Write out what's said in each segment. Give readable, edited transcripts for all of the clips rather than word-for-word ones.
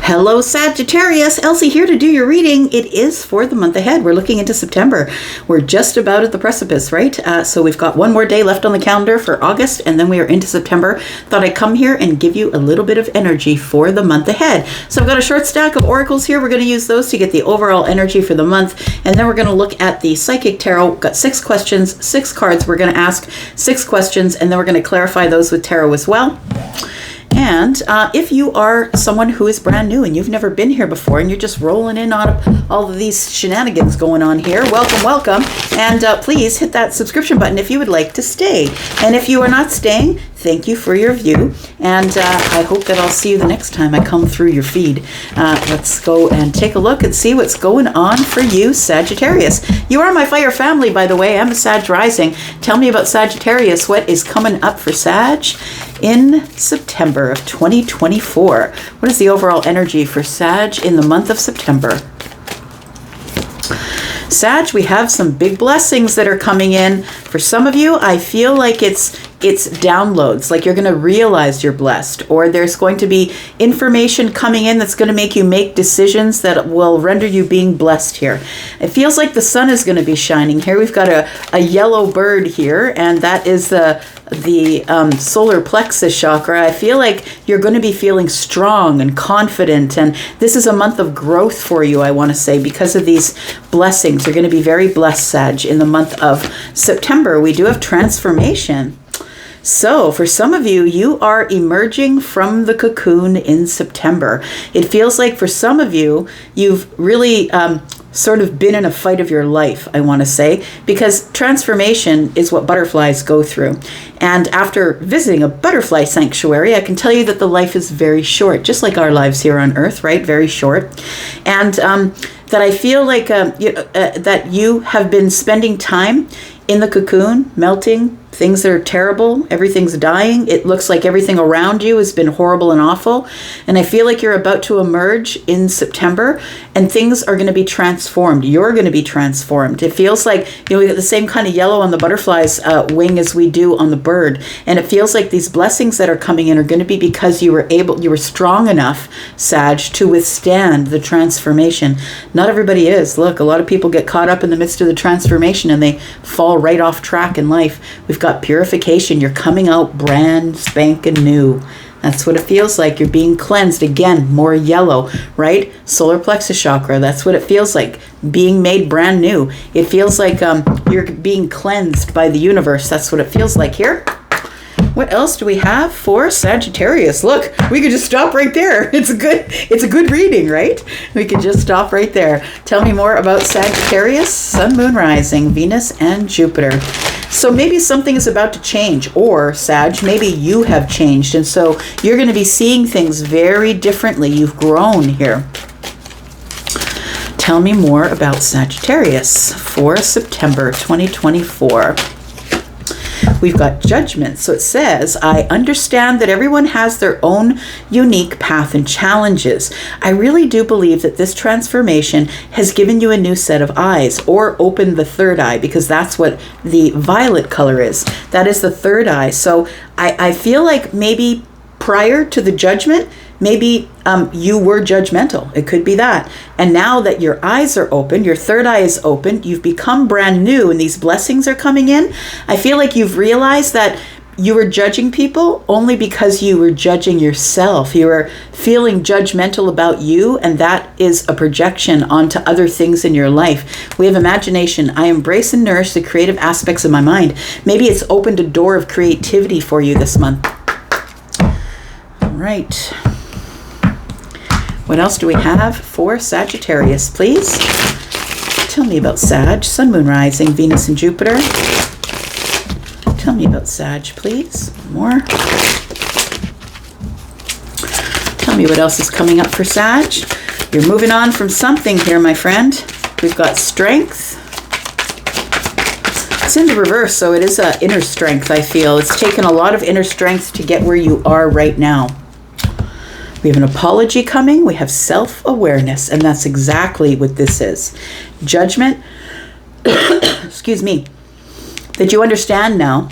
Hello Sagittarius, Elsie here to do your reading. It is for the month ahead. We're looking into September. We're just about at the precipice, right? So we've got one more day left on the calendar for August, and then we are into September. Thought I'd come here and give you a little bit of energy for the month ahead. So I've got a short stack of oracles here. We're going to use those to get the overall energy for the month, and then we're going to look at the Psychic Tarot. We've got 6 questions, 6 cards. We're going to ask 6 questions, and then we're going to clarify those with tarot as well. And if you are someone who is brand new and you've never been here before and you're just rolling in on all of these shenanigans going on here, welcome. And please hit that subscription button if you would like to stay. And if you are not staying, thank you for your view. And I hope that I'll see you the next time I come through your feed. Let's go and take a look and see what's going on for you, Sagittarius. You are my fire family, by the way. I'm a Sag rising. Tell me about Sagittarius. What is coming up for Sag in September of 2024? What is the overall energy for Sag in the month of September? Sag, we have some big blessings that are coming in. For some of you, I feel like it's downloads, like you're going to realize you're blessed, or there's going to be information coming in that's going to make you make decisions that will render you being blessed here. It feels like the sun is going to be shining here. We've got a yellow bird here, and that is the solar plexus chakra. I feel like you're going to be feeling strong and confident, and this is a month of growth for you, I want to say, because of these blessings. You're going to be very blessed, Sag, in the month of September. We do have transformation. So for some of you, you are emerging from the cocoon in September. It feels like for some of you, you've really sort of been in a fight of your life, I want to say, because transformation is what butterflies go through. And after visiting a butterfly sanctuary, I can tell you that the life is very short, just like our lives here on Earth, right? Very short. And that I feel like that you have been spending time in the cocoon, melting. Things that are terrible, everything's dying. It looks like everything around you has been horrible and awful. And I feel like you're about to emerge in September, and things are going to be transformed. You're going to be transformed. It feels like, we got the same kind of yellow on the butterfly's wing as we do on the bird. And it feels like these blessings that are coming in are going to be because you were strong enough, Sag, to withstand the transformation. Not everybody is. Look, a lot of people get caught up in the midst of the transformation and they fall right off track in life. We've got purification. You're coming out brand spanking new. That's what it feels like. You're being cleansed. Again, more yellow, right? Solar plexus chakra. That's what it feels like. Being made brand new. It feels like you're being cleansed by the universe. That's what it feels like here. What else do we have for Sagittarius? Look, we could just stop right there. It's a good reading, right? We could just stop right there. Tell me more about Sagittarius, Sun, Moon, Rising, Venus, and Jupiter. So maybe something is about to change, or Sag, maybe you have changed, and so you're going to be seeing things very differently. You've grown here. Tell me more about Sagittarius for September 2024. We've got Judgment. So it says, I understand that everyone has their own unique path and challenges. I really do believe that this transformation has given you a new set of eyes, or opened the third eye, because that's what the violet color is. That is the third eye. So I feel like maybe prior to the judgment, maybe you were judgmental. It could be that. And now that your eyes are open, your third eye is open, you've become brand new and these blessings are coming in. I feel like you've realized that you were judging people only because you were judging yourself. You were feeling judgmental about you, and that is a projection onto other things in your life. We have imagination. I embrace and nourish the creative aspects of my mind. Maybe it's opened a door of creativity for you this month. All right. What else do we have for Sagittarius, please? Tell me about Sag, Sun, Moon, Rising, Venus, and Jupiter. Tell me about Sag, please. More. Tell me what else is coming up for Sag. You're moving on from something here, my friend. We've got Strength. It's in the reverse, so it is inner strength, I feel. It's taken a lot of inner strength to get where you are right now. We have an apology coming. We have self-awareness, and that's exactly what this is. Judgment, excuse me, that you understand now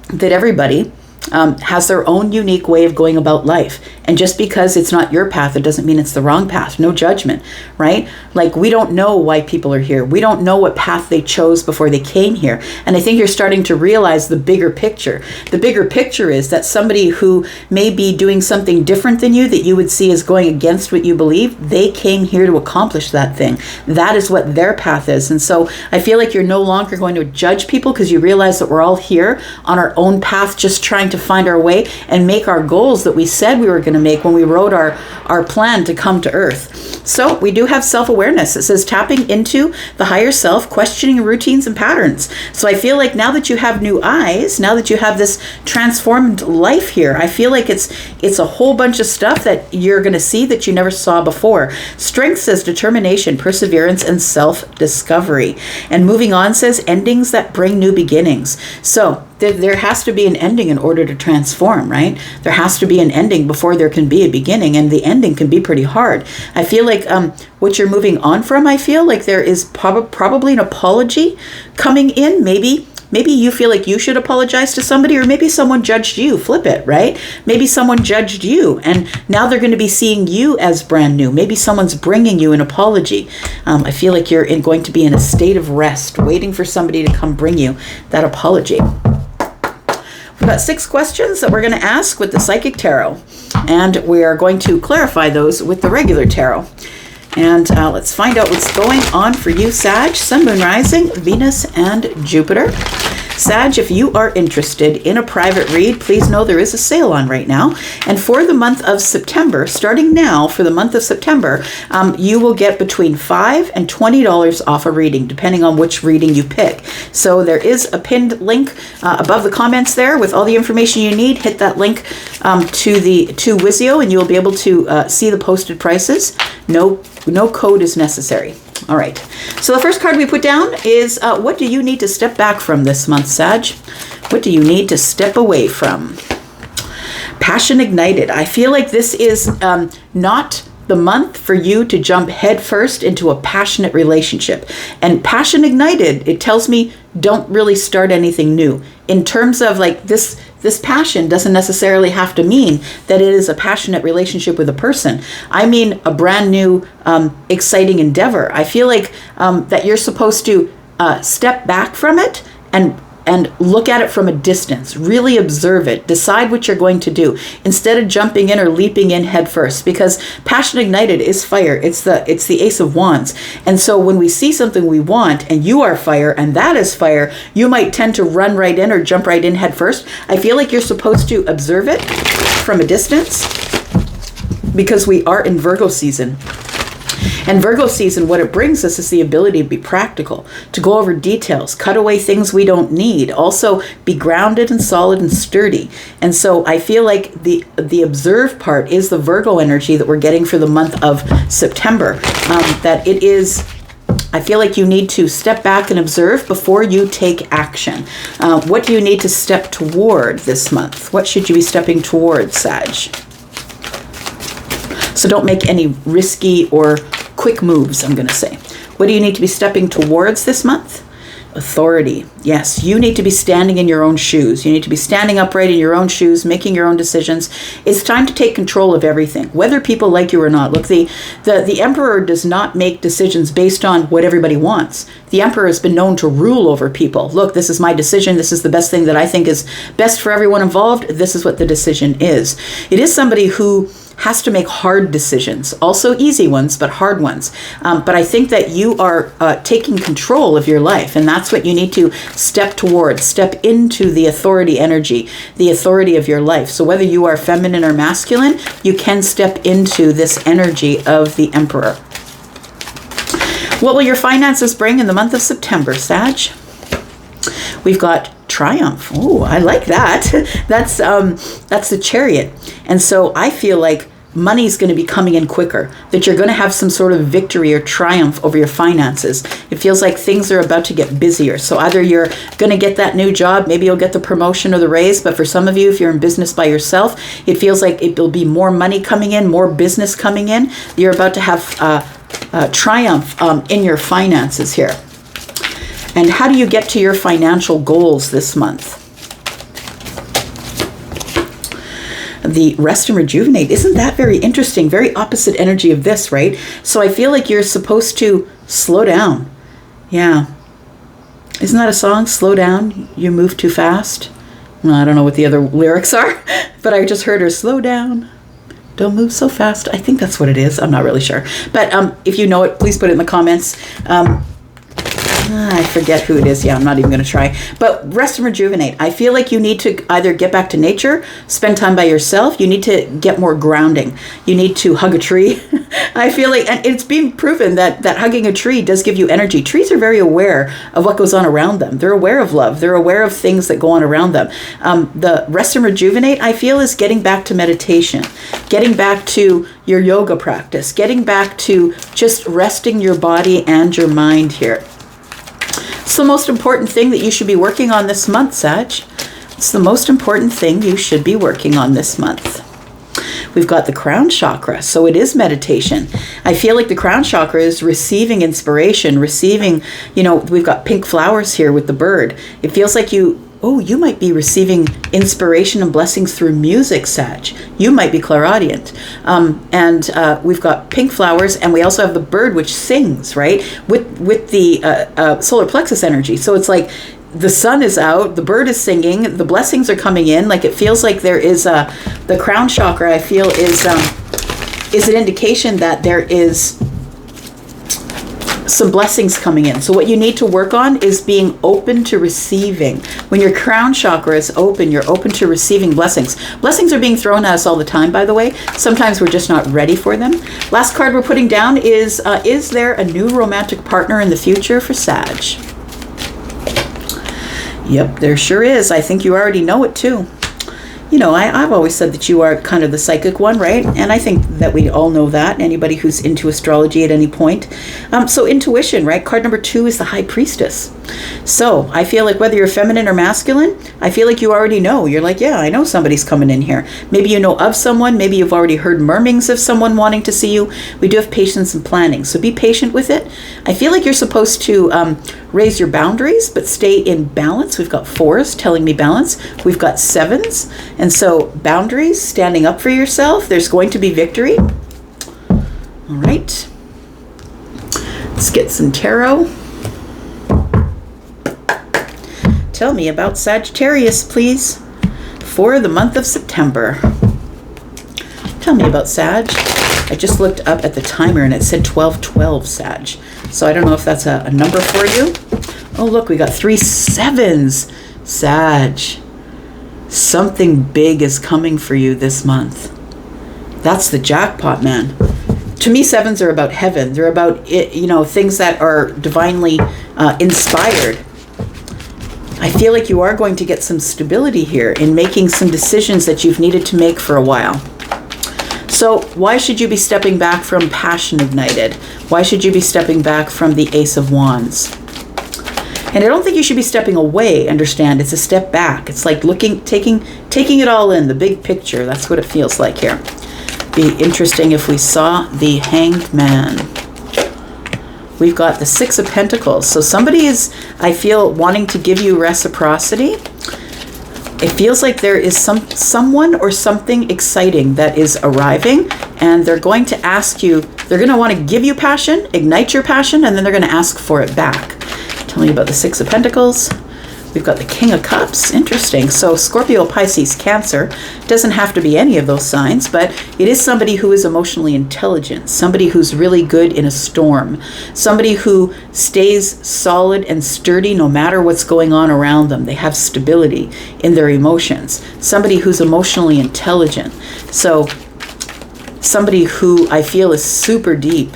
that everybody has their own unique way of going about life. And just because it's not your path, it doesn't mean it's the wrong path. No judgment, right? Like, we don't know why people are here. We don't know what path they chose before they came here. And I think you're starting to realize the bigger picture. The bigger picture is that somebody who may be doing something different than you, that you would see as going against what you believe, they came here to accomplish that thing. That is what their path is. And so I feel like you're no longer going to judge people, because you realize that we're all here on our own path, just trying to find our way and make our goals that we said we were going to make when we wrote our plan to come to Earth. So we do have self-awareness. It says tapping into the higher self, questioning routines and patterns. So I feel like now that you have new eyes, now that you have this transformed life here, I feel like it's a whole bunch of stuff that you're going to see that you never saw before. Strength says determination, perseverance, and self-discovery. And moving on says endings that bring new beginnings. So there has to be an ending in order to transform, right? There has to be an ending before there can be a beginning, and the ending can be pretty hard. I feel like what you're moving on from, I feel like there is probably an apology coming in. Maybe you feel like you should apologize to somebody, or maybe someone judged you. Flip it, right? Maybe someone judged you, and now they're going to be seeing you as brand new. Maybe someone's bringing you an apology. I feel like you're going to be in a state of rest, waiting for somebody to come bring you that apology. We've got 6 questions that we're going to ask with the Psychic Tarot, and we are going to clarify those with the regular tarot. And let's find out what's going on for you, Sag, Sun, Moon, Rising, Venus, and Jupiter. Sag, if you are interested in a private read, please know there is a sale on right now. And for the month of September, starting now for the month of September, you will get between $5 and $20 off a reading, depending on which reading you pick. So there is a pinned link above the comments there with all the information you need. Hit that link to Wizio, and you will be able to see the posted prices. No code is necessary. All right. So the first card we put down is what do you need to step back from this month, Sag? What do you need to step away from? Passion ignited. I feel like this is not the month for you to jump headfirst into a passionate relationship. And passion ignited, it tells me don't really start anything new. In terms of like this passion doesn't necessarily have to mean that it is a passionate relationship with a person. I mean a brand new, exciting endeavor. I feel like that you're supposed to step back from it and look at it from a distance. Really observe it. Decide what you're going to do instead of jumping in or leaping in head first, because passion ignited is fire. It's the Ace of Wands. And so when we see something we want and you are fire and that is fire, you might tend to run right in or jump right in head first. I feel like you're supposed to observe it from a distance, because we are in Virgo season. And Virgo season, what it brings us is the ability to be practical, to go over details, cut away things we don't need, also be grounded and solid and sturdy. And so I feel like the observe part is the Virgo energy that we're getting for the month of September. That it is, I feel like you need to step back and observe before you take action. What do you need to step toward this month? What should you be stepping towards, Sag? So don't make any risky or quick moves, I'm going to say. What do you need to be stepping towards this month? Authority. Yes, you need to be standing in your own shoes. You need to be standing upright in your own shoes, making your own decisions. It's time to take control of everything, whether people like you or not. Look, the emperor does not make decisions based on what everybody wants. The emperor has been known to rule over people. Look, this is my decision. This is the best thing that I think is best for everyone involved. This is what the decision is. It is somebody who has to make hard decisions, also easy ones, but hard ones. But I think that you are taking control of your life, and that's what you need to step towards, step into the authority energy, the authority of your life. So whether you are feminine or masculine, you can step into this energy of the emperor. What will your finances bring in the month of September, Sag? We've got Triumph. Oh, I like that. That's the Chariot. And so I feel like money's going to be coming in quicker, that you're going to have some sort of victory or triumph over your finances. It feels like things are about to get busier. So either you're going to get that new job, maybe you'll get the promotion or the raise, but for some of you, if you're in business by yourself, it feels like it will be more money coming in, more business coming in. You're about to have triumph in your finances here. And how do you get to your financial goals this month? the rest and rejuvenate. Isn't that very interesting? Very opposite energy of this, right? So I feel like you're supposed to slow down. Yeah. Isn't that a song? Slow down, you move too fast. Well, I don't know what the other lyrics are, but I just heard her, slow down, don't move so fast. I think that's what it is. I'm not really sure. But if you know it, please put it in the comments. I forget who it is. Yeah, I'm not even going to try. But rest and rejuvenate. I feel like you need to either get back to nature, spend time by yourself. You need to get more grounding. You need to hug a tree. I feel like, and it's been proven that hugging a tree does give you energy. Trees are very aware of what goes on around them. They're aware of love. They're aware of things that go on around them. The rest and rejuvenate, I feel, is getting back to meditation, getting back to your yoga practice, getting back to just resting your body and your mind here. It's the most important thing that you should be working on this month, Sag. It's the most important thing you should be working on this month. We've got the crown chakra, so it is meditation. I feel like the crown chakra is receiving inspiration, receiving, we've got pink flowers here with the bird. It feels like you might be receiving inspiration and blessings through music, Sag. You might be clairaudient. And we've got pink flowers, and we also have the bird, which sings, right? With the solar plexus energy. So it's like the sun is out, the bird is singing, the blessings are coming in. Like, it feels like there is the crown chakra, I feel, is an indication that there is some blessings coming in. So what you need to work on is being open to receiving. When your crown chakra is open, you're open to receiving blessings. Blessings are being thrown at us all the time, by the way. Sometimes we're just not ready for them. Last card we're putting down is there a new romantic partner in the future for Sag? Yep, there sure is. I think you already know it too. I've always said that you are kind of the psychic one, right? And I think that we all know that, anybody who's into astrology at any point. So intuition, right? Card number 2 is the High Priestess. So I feel like whether you're feminine or masculine, I feel like you already know. You're like, yeah, I know somebody's coming in here. Maybe you know of someone. Maybe you've already heard murmurings of someone wanting to see you. We do have patience and planning, so be patient with it. I feel like you're supposed to raise your boundaries, but stay in balance. We've got 4s telling me balance. We've got 7s. And so boundaries, standing up for yourself, there's going to be victory. All right. Let's get some tarot. Tell me about Sagittarius, please, for the month of September. Tell me about Sag. I just looked up at the timer and it said 12:12 Sag. So I don't know if that's a number for you. Oh, look, we got 3 7s. Sag. Something big is coming for you this month. That's the jackpot, man. To me, 7s are about heaven. They're about, things that are divinely inspired. I feel like you are going to get some stability here in making some decisions that you've needed to make for a while. So why should you be stepping back from Passion Ignited? Why should you be stepping back from the Ace of Wands? And I don't think you should be stepping away, understand? It's a step back. It's like taking it all in, the big picture. That's what it feels like here. Be interesting if we saw the Hanged Man. We've got the 6 of Pentacles. So somebody is, I feel, wanting to give you reciprocity. It feels like there is someone or something exciting that is arriving, and they're going to ask you, they're going to want to give you passion, ignite your passion, and then they're going to ask for it back. Tell me about the 6 of Pentacles. We've got the King of Cups. Interesting. So Scorpio, Pisces, Cancer. Doesn't have to be any of those signs, but it is somebody who is emotionally intelligent, somebody who's really good in a storm, somebody who stays solid and sturdy no matter what's going on around them. They have stability in their emotions. Somebody who's emotionally intelligent. So somebody who I feel is super deep,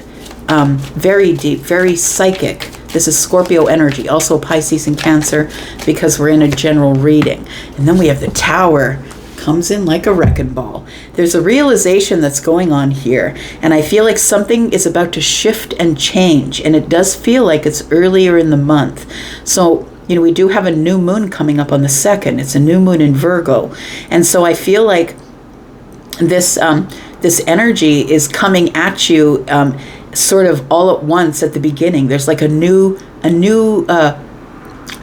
very psychic. This is Scorpio energy, also Pisces and Cancer, because we're in a general reading. And then we have the Tower. Comes in like a wrecking ball. There's a realization that's going on here, and I feel like something is about to shift and change, and it does feel like it's earlier in the month. So, we do have a new moon coming up on the 2nd. It's a new moon in Virgo. And so I feel like this energy is coming at you sort of all at once at the beginning. There's like a new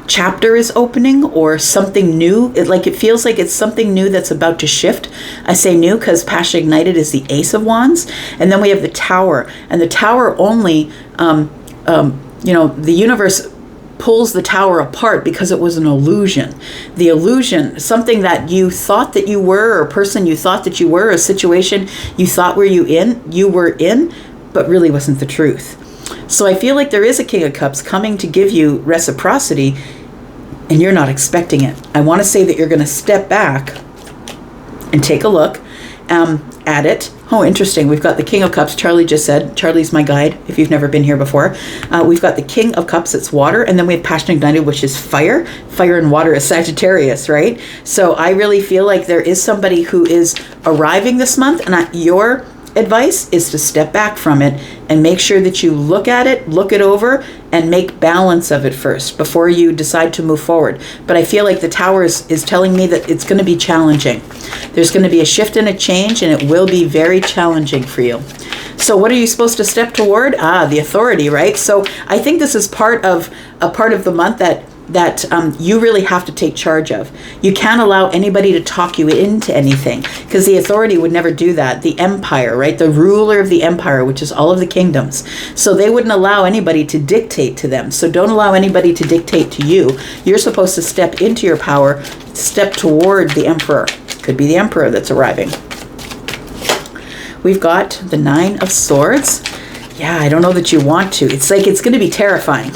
chapter is opening or something new. It feels like it's something new that's about to shift. I say new because Passion Ignited is the Ace of Wands. And then we have the Tower. And the Tower only, the universe pulls the Tower apart because it was an illusion. The illusion, something that you thought that you were, or a person you thought that you were, a situation you thought you were in, but really wasn't the truth. So I feel like there is a King of Cups coming to give you reciprocity, and you're not expecting it. I want to say that you're going to step back and take a look at it. Oh, interesting. We've got the King of Cups. Charlie just said, Charlie's my guide if you've never been here before. We've got the King of Cups, it's water. And then we have Passion Ignited, which is fire. Fire and water is Sagittarius, right? So I really feel like there is somebody who is arriving this month. And your advice is to step back from it and make sure that you look at it, look it over, and make balance of it first before you decide to move forward. But I feel like the Tower is telling me that it's going to be challenging. There's going to be a shift and a change, and it will be very challenging for you. So what are you supposed to step toward? The authority, right? So I think this is part of the month that you really have to take charge of. You can't allow anybody to talk you into anything, because the authority would never do that. The empire, right? The ruler of the empire, which is all of the kingdoms. So they wouldn't allow anybody to dictate to them. So don't allow anybody to dictate to you. You're supposed to step into your power, step toward the emperor. Could be the emperor that's arriving. We've got the Nine of Swords. Yeah, I don't know that you want to. It's like it's going to be terrifying.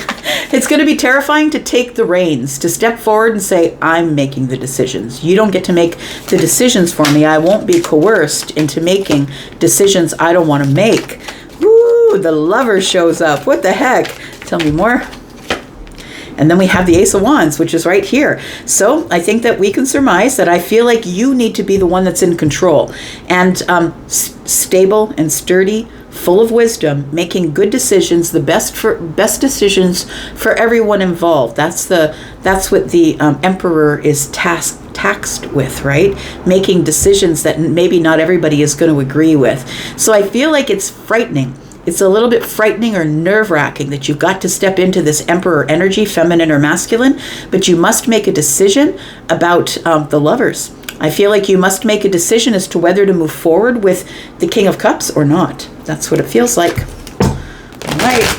It's going to be terrifying to take the reins, to step forward and say, I'm making the decisions. You don't get to make the decisions for me. I won't be coerced into making decisions I don't want to make. Woo, the Lover shows up. What the heck? Tell me more. And then we have the Ace of Wands, which is right here. So I think that we can surmise that I feel like you need to be the one that's in control and stable and sturdy, full of wisdom, making good decisions, the best decisions for everyone involved. That's what the Emperor is taxed with, right? Making decisions that maybe not everybody is going to agree with. So I feel like it's frightening. It's a little bit frightening or nerve-wracking that you've got to step into this Emperor energy, feminine or masculine, but you must make a decision about the Lovers. I feel like you must make a decision as to whether to move forward with the King of Cups or not. That's what it feels like. All right.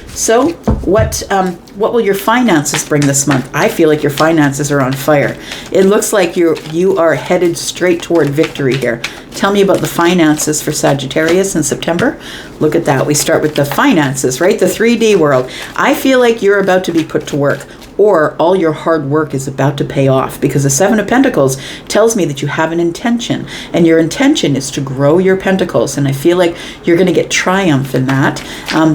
So what will your finances bring this month? I feel like your finances are on fire. It looks like you are headed straight toward victory here. Tell me about the finances for Sagittarius in September. Look at that. We start with the finances, right? The 3D world. I feel like you're about to be put to work, or all your hard work is about to pay off, because the Seven of Pentacles tells me that you have an intention, and your intention is to grow your pentacles, and I feel like you're going to get triumph in that.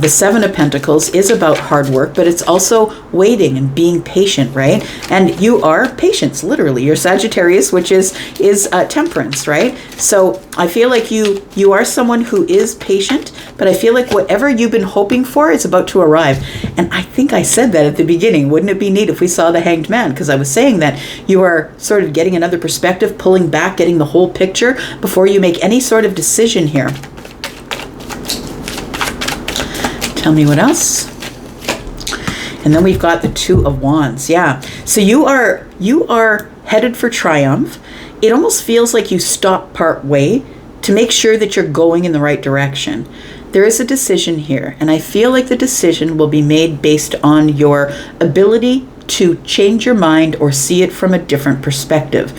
The Seven of Pentacles is about hard work, but it's also waiting and being patient, right? And you are patience, literally. You're Sagittarius, which is temperance, right? So I feel like you are someone who is patient, but I feel like whatever you've been hoping for is about to arrive. And I think I said that at the beginning. Wouldn't it be neat if we saw the Hanged Man? Because I was saying that you are sort of getting another perspective, pulling back, getting the whole picture before you make any sort of decision here. Tell me what else. And then we've got the Two of Wands. Yeah. So you are headed for triumph. It almost feels like you stop part way to make sure that you're going in the right direction. There is a decision here, and I feel like the decision will be made based on your ability to change your mind or see it from a different perspective.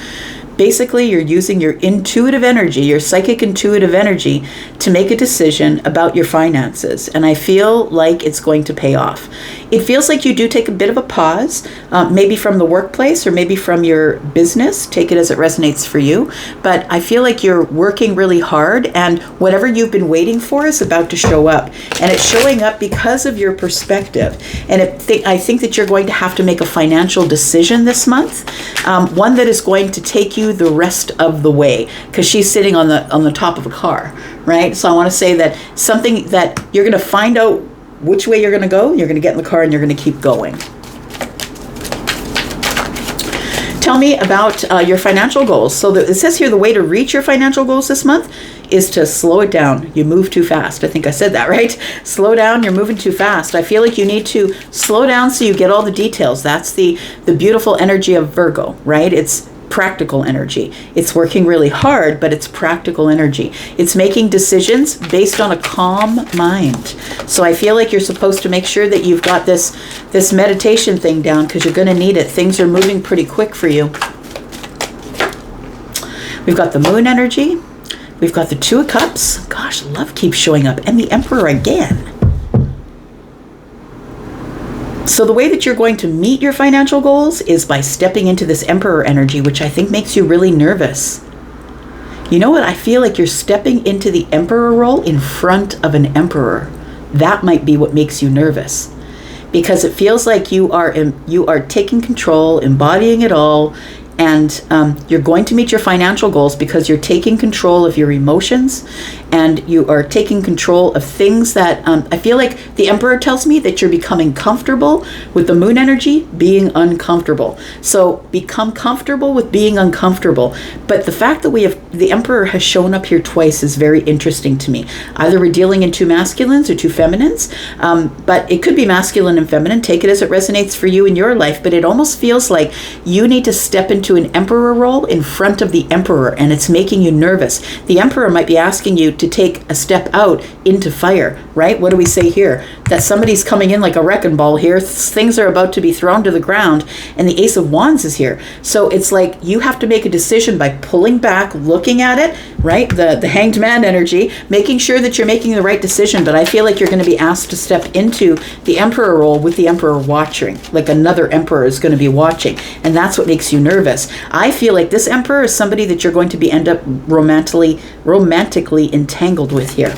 Basically, you're using your intuitive energy, your psychic intuitive energy, to make a decision about your finances. And I feel like it's going to pay off. It feels like you do take a bit of a pause, maybe from the workplace or maybe from your business. Take it as it resonates for you. But I feel like you're working really hard, and whatever you've been waiting for is about to show up. And it's showing up because of your perspective. And I think that you're going to have to make a financial decision this month, one that is going to take you the rest of the way, because she's sitting on the top of a car, right? So I want to say that something that you're going to find out which way you're going to go, you're going to get in the car and you're going to keep going. tell me about your financial goals. So it says here the way to reach your financial goals this month is to slow it down. You move too fast. I think I said that, right? Slow down, you're moving too fast. I feel like you need to slow down so you get all the details. That's the beautiful energy of Virgo, right? It's practical energy. It's working really hard, but it's practical energy. It's making decisions based on a calm mind. So I feel like you're supposed to make sure that you've got this meditation thing down, because you're going to need it. Things are moving pretty quick for you. We've got the moon energy. We've got the Two of Cups. Gosh, love keeps showing up. And the Emperor again. So the way that you're going to meet your financial goals is by stepping into this Emperor energy, which I think makes you really nervous. You know what? I feel like you're stepping into the Emperor role in front of an Emperor. That might be what makes you nervous, because it feels like you are taking control, embodying it all, and you're going to meet your financial goals because you're taking control of your emotions, and you are taking control of things that I feel like the Emperor tells me that you're becoming comfortable with the moon energy being uncomfortable. So become comfortable with being uncomfortable. But the fact that the Emperor has shown up here twice is very interesting to me. Either we're dealing in two masculines or two feminines, but it could be masculine and feminine. Take it as it resonates for you in your life, but it almost feels like you need to step into an Emperor role in front of the Emperor, and it's making you nervous. The Emperor might be asking you to take a step out into fire, right? What do we say here? That somebody's coming in like a wrecking ball here. Things are about to be thrown to the ground, and the Ace of Wands is here. So it's like you have to make a decision by pulling back, looking at it, right? The Hanged Man energy, making sure that you're making the right decision. But I feel like you're going to be asked to step into the Emperor role with the Emperor watching, like another Emperor is going to be watching, and that's what makes you nervous. I feel like this Emperor is somebody that you're going to end up romantically entangled with here.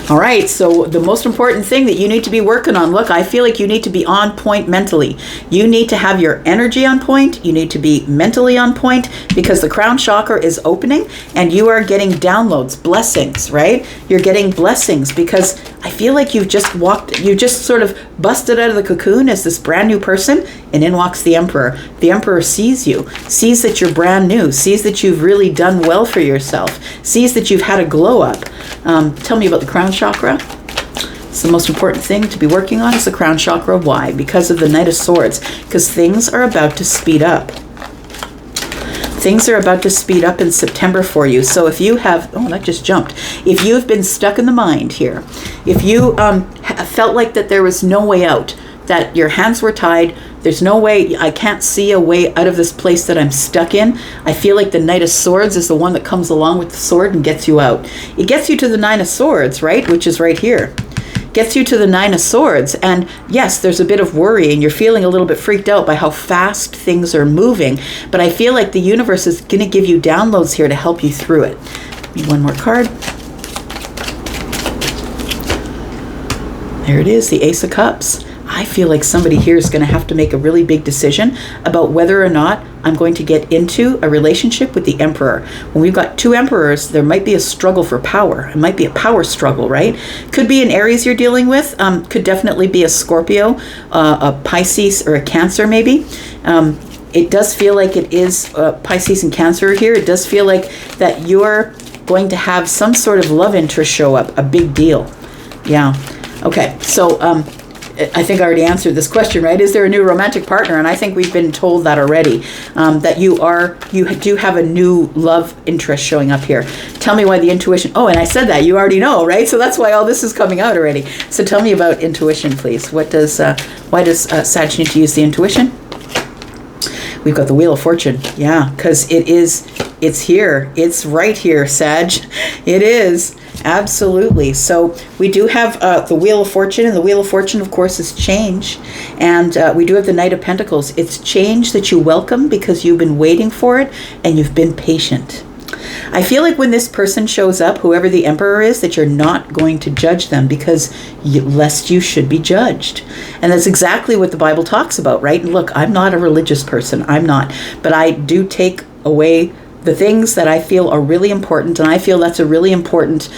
All right, so the most important thing that you need to be working on, look, I feel like you need to be on point mentally. You need to have your energy on point. You need to be mentally on point, because the crown chakra is opening and you are getting downloads, blessings, right? You're getting blessings because I feel like you just sort of busted out of the cocoon as this brand new person, and in walks the Emperor. The Emperor sees you, sees that you're brand new, sees that you've really done well for yourself, sees that you've had a glow up. Tell me about the crown chakra. It's the most important thing to be working on is the crown chakra. Why? Because of the Knight of Swords, because things are about to speed up. Things are about to speed up in September for you. So if you have, oh, that just jumped. If you've been stuck in the mind here, if you felt like that there was no way out, that your hands were tied, there's no way, I can't see a way out of this place that I'm stuck in, I feel like the Knight of Swords is the one that comes along with the sword and gets you out. It gets you to the Nine of Swords, right? Which is right here. Gets you to the Nine of Swords, and yes, there's a bit of worry and you're feeling a little bit freaked out by how fast things are moving, but I feel like the universe is going to give you downloads here to help you through it. Need one more card. There it is, the Ace of Cups. I feel like somebody here is going to have to make a really big decision about whether or not I'm going to get into a relationship with the Emperor. When we've got two Emperors, there might be a struggle for power. It might be a power struggle, right? Could be an Aries you're dealing with. Could definitely be a Scorpio, a Pisces, or a Cancer maybe. It does feel like it is Pisces and Cancer here. It does feel like that you're going to have some sort of love interest show up, a big deal. Yeah. Okay, so I think I already answered this question, right? Is there a new romantic partner? And I think we've been told that already, that you do have a new love interest showing up here. Tell me why the intuition, oh, and I said that, you already know, right? So that's why all this is coming out already. So tell me about intuition, please. Why does Sag need to use the intuition? We've got the Wheel of Fortune. Yeah, because it's here. It's right here, Sag. It is. Absolutely. So we do have the Wheel of Fortune, and the Wheel of Fortune, of course, is change. And we do have the Knight of Pentacles. It's change that you welcome because you've been waiting for it and you've been patient. I feel like when this person shows up, whoever the Emperor is, that you're not going to judge them because lest you should be judged. And that's exactly what the Bible talks about, right? And look, I'm not a religious person. I'm not. But I do take away the things that I feel are really important, and I feel that's a really important,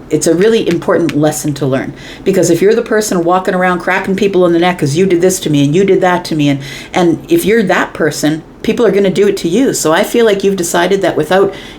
it's a really important lesson to learn. Because if you're the person walking around cracking people in the neck because you did this to me and you did that to me, and if you're that person, people are going to do it to you. So I feel like you've decided that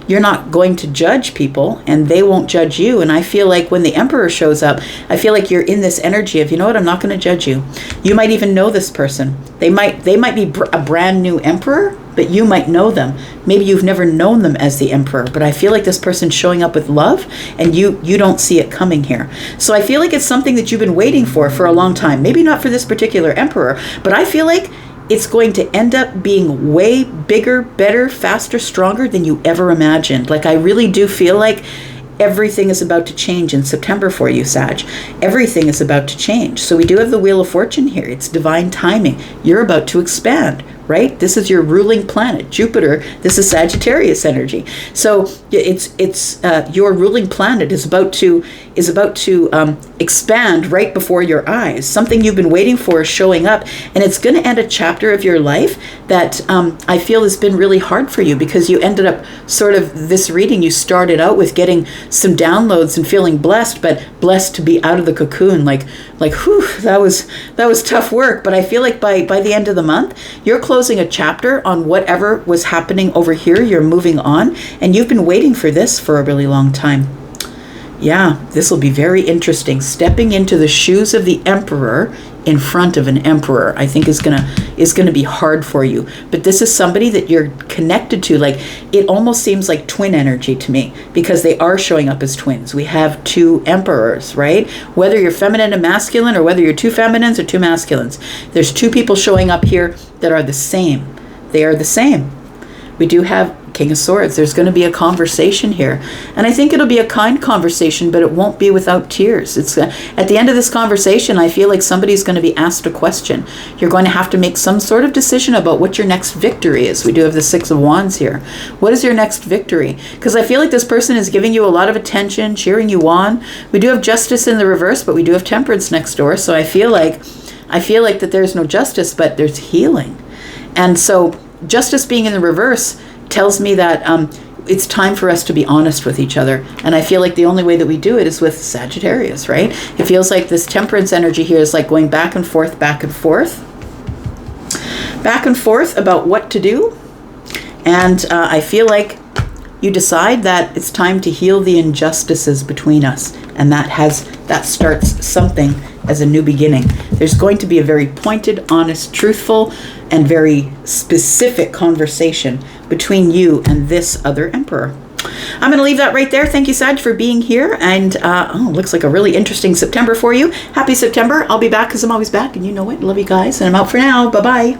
you're not going to judge people and they won't judge you. And I feel like when the Emperor shows up, I feel like you're in this energy of, you know what, I'm not going to judge you. You might even know this person. They might be a brand new Emperor, but you might know them. Maybe you've never known them as the Emperor, but I feel like this person's showing up with love and you don't see it coming here. So I feel like it's something that you've been waiting for a long time. Maybe not for this particular Emperor, but I feel like it's going to end up being way bigger, better, faster, stronger than you ever imagined. Like, I really do feel like everything is about to change in September for you, Sag. Everything is about to change. So we do have the Wheel of Fortune here. It's divine timing. You're about to expand, right? This is your ruling planet, Jupiter. This is Sagittarius energy. So it's your ruling planet is about to expand right before your eyes. Something you've been waiting for is showing up, and it's going to end a chapter of your life that I feel has been really hard for you, because you ended up sort of, this reading, you started out with getting some downloads and feeling blessed, but blessed to be out of the cocoon, like whew, that was tough work. But I feel like by the end of the month, you're closing a chapter on whatever was happening over here. You're moving on, and you've been waiting for this for a really long time. Yeah, this will be very interesting. Stepping into the shoes of the Emperor in front of an Emperor, I think is gonna be hard for you. But this is somebody that you're connected to. Like, it almost seems like twin energy to me, because they are showing up as twins. We have two Emperors, right? Whether you're feminine and masculine, or whether you're two feminines or two masculines, there's two people showing up here that are the same. They are the same. We do have King of Swords. There's going to be a conversation here. And I think it'll be a kind conversation, but it won't be without tears. It's at the end of this conversation, I feel like somebody's going to be asked a question. You're going to have to make some sort of decision about what your next victory is. We do have the Six of Wands here. What is your next victory? Because I feel like this person is giving you a lot of attention, cheering you on. We do have Justice in the reverse, but we do have Temperance next door. So I feel like that there's no justice, but there's healing. And so Justice being in the reverse tells me that it's time for us to be honest with each other. And I feel like the only way that we do it is with Sagittarius, right? It feels like this Temperance energy here is like going back and forth about what to do. And I feel like you decide that it's time to heal the injustices between us. And that starts something as a new beginning. There's going to be a very pointed, honest, truthful, and very specific conversation between you and this other Emperor. I'm going to leave that right there. Thank you, Sag, for being here. And looks like a really interesting September for you. Happy September. I'll be back because I'm always back, and you know it. Love you guys, and I'm out for now. Bye-bye.